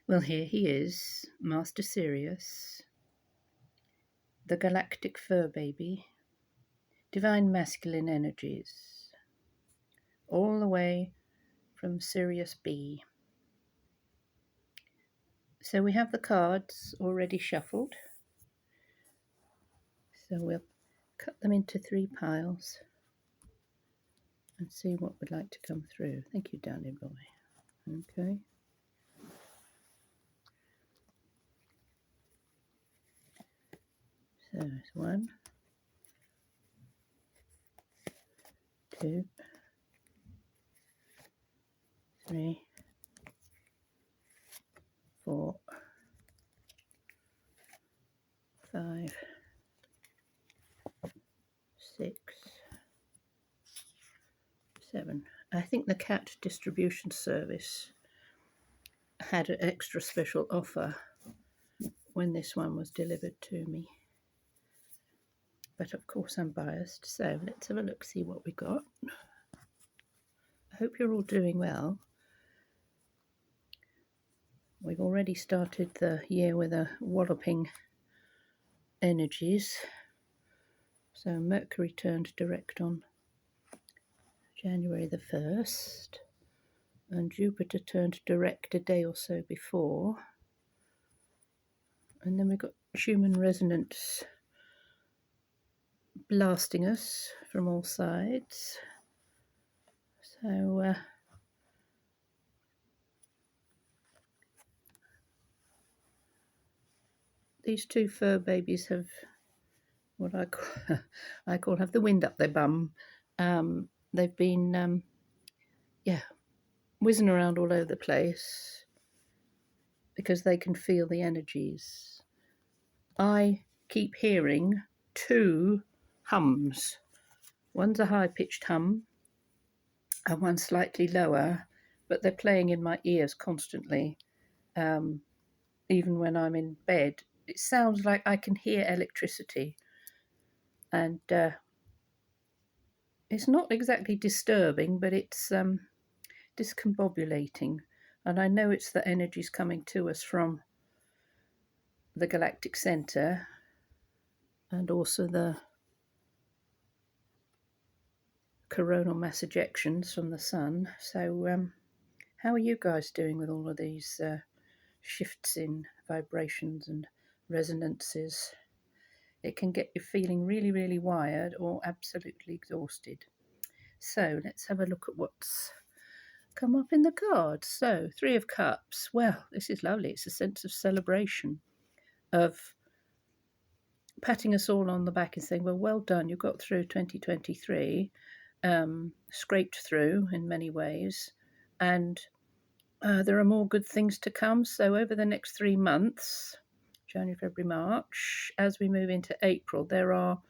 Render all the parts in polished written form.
Well, here he is, Master Sirius, the galactic fur baby, divine masculine energies, all the way from Sirius B. So we have the cards already shuffled. So we'll cut them into 3 piles and see what would like to come through. Thank you, Danny boy. Okay. So there's 1, 2, 3, 4, 5, 6, 7. I think the cat distribution service had an extra special offer when this one was delivered to me. But of course I'm biased, so let's have a look, see what we got. I hope you're all doing well. We've already started the year with a walloping energies. So Mercury turned direct on January the 1st, and Jupiter turned direct a day or so before. And then we've got Schumann resonance blasting us from all sides. So these 2 fur babies have what I call have the wind up their bum. They've been whizzing around all over the place because they can feel the energies. I keep hearing 2 hums. One's a high-pitched hum and one slightly lower, but they're playing in my ears constantly. Even when I'm in bed, it sounds like I can hear electricity, and it's not exactly disturbing, but it's discombobulating, and I know it's the energies coming to us from the galactic center and also the coronal mass ejections from the sun. So how are you guys doing with all of these shifts in vibrations and resonances? It can get you feeling really, really wired or absolutely exhausted. So let's have a look at what's come up in the cards. So 3 of Cups. Well, this is lovely. It's a sense of celebration, of patting us all on the back and saying, well done, you got through 2023, scraped through in many ways, and there are more good things to come. So over the next 3 months, January, February, March, as we move into April, there are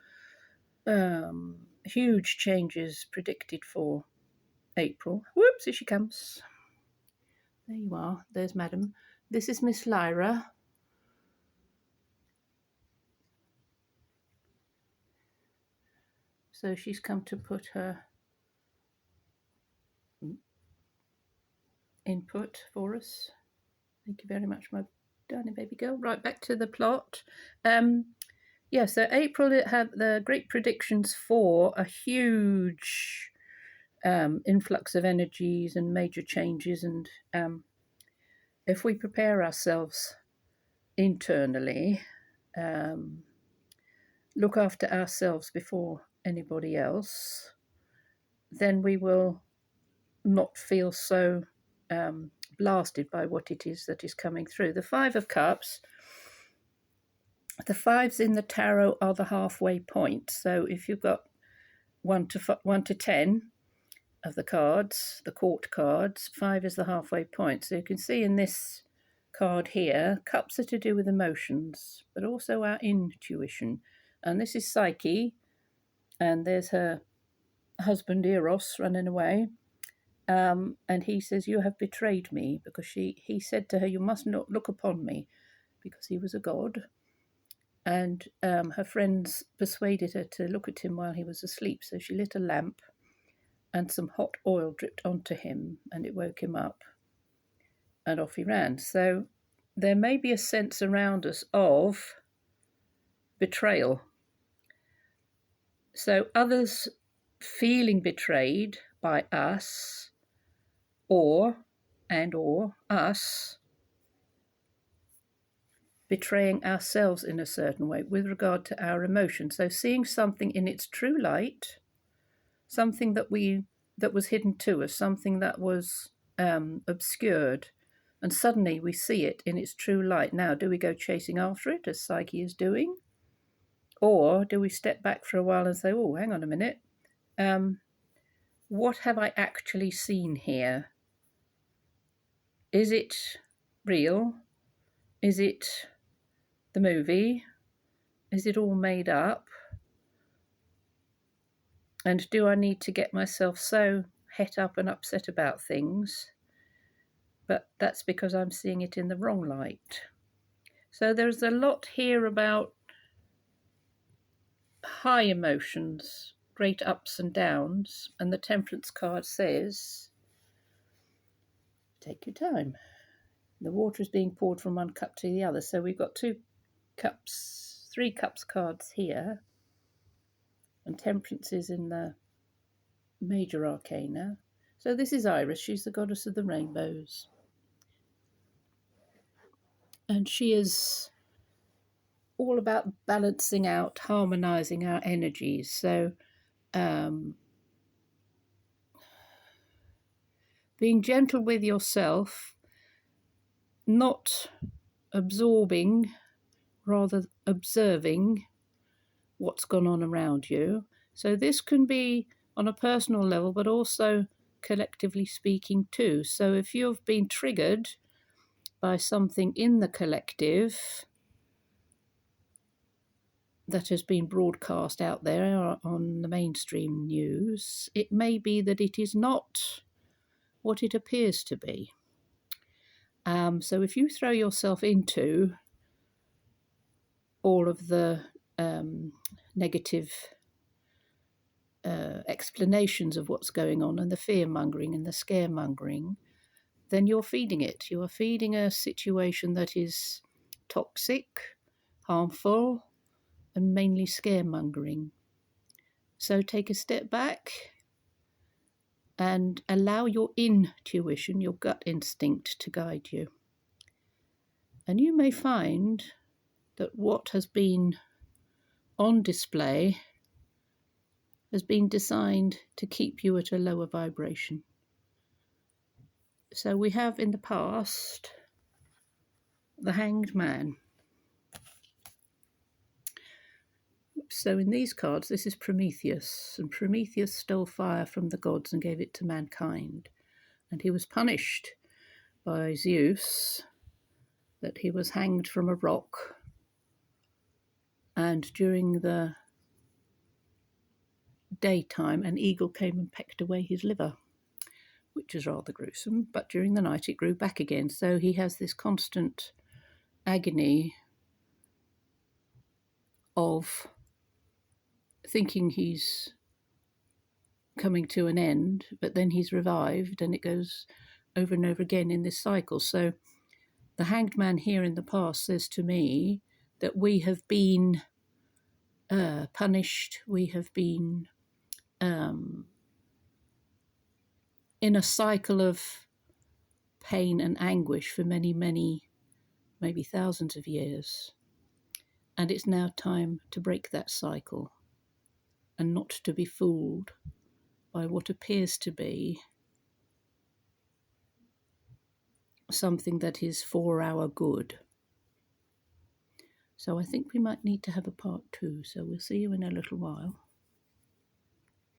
huge changes predicted for April. Whoops, here she comes. There you are. There's Madam. This is Miss Lyra. So she's come to put her input for us. Thank you very much, my darling baby girl. Right, back to the plot. So April, it had the great predictions for a huge influx of energies and major changes. And if we prepare ourselves internally, look after ourselves before anybody else, then we will not feel so blasted by what it is that is coming through. The 5 of Cups, the 5s in the tarot are the halfway point. So if you've got 1 to 10 of the cards, the court cards, 5 is the halfway point. So you can see in this card here, Cups are to do with emotions, but also our intuition. And this is Psyche, and there's her husband Eros running away. And he says, you have betrayed me, because he said to her, you must not look upon me, because he was a god. And her friends persuaded her to look at him while he was asleep. So she lit a lamp and some hot oil dripped onto him, and it woke him up, and off he ran. So there may be a sense around us of betrayal. So others feeling betrayed by us, or us betraying ourselves in a certain way with regard to our emotions. So seeing something in its true light, something that was hidden to us, something that was obscured, and suddenly we see it in its true light. Now, do we go chasing after it as Psyche is doing? Or do we step back for a while and say, oh, hang on a minute, what have I actually seen here? Is it real? Is it the movie? Is it all made up? And do I need to get myself so het up and upset about things? But that's because I'm seeing it in the wrong light. So there's a lot here about high emotions, great ups and downs, and the Temperance card says, take your time. The water is being poured from one cup to the other. So we've got 3 cups cards here, and Temperance is in the major arcana. So this is Iris, she's the goddess of the rainbows. And she is all about balancing out, harmonizing our energies. So being gentle with yourself, not absorbing, rather observing what's gone on around you. So this can be on a personal level, but also collectively speaking too. So if you've been triggered by something in the collective that has been broadcast out there on the mainstream news, it may be that it is not what it appears to be. So if you throw yourself into all of the negative explanations of what's going on and the fear-mongering and the scaremongering, then you're feeding it. You are feeding a situation that is toxic, harmful, and mainly scaremongering. So take a step back and allow your intuition, your gut instinct, to guide you. And you may find that what has been on display has been designed to keep you at a lower vibration. So we have in the past the Hanged Man. So in these cards, this is Prometheus, and Prometheus stole fire from the gods and gave it to mankind. And he was punished by Zeus that he was hanged from a rock, and during the daytime an eagle came and pecked away his liver, which is rather gruesome, but during the night it grew back again. So he has this constant agony of thinking he's coming to an end, but then he's revived, and it goes over and over again in this cycle. So the Hanged Man here in the past says to me that we have been punished, we have been in a cycle of pain and anguish for many, many, maybe thousands of years. And it's now time to break that cycle and not to be fooled by what appears to be something that is for our good. So I think we might need to have a part 2. So we'll see you in a little while.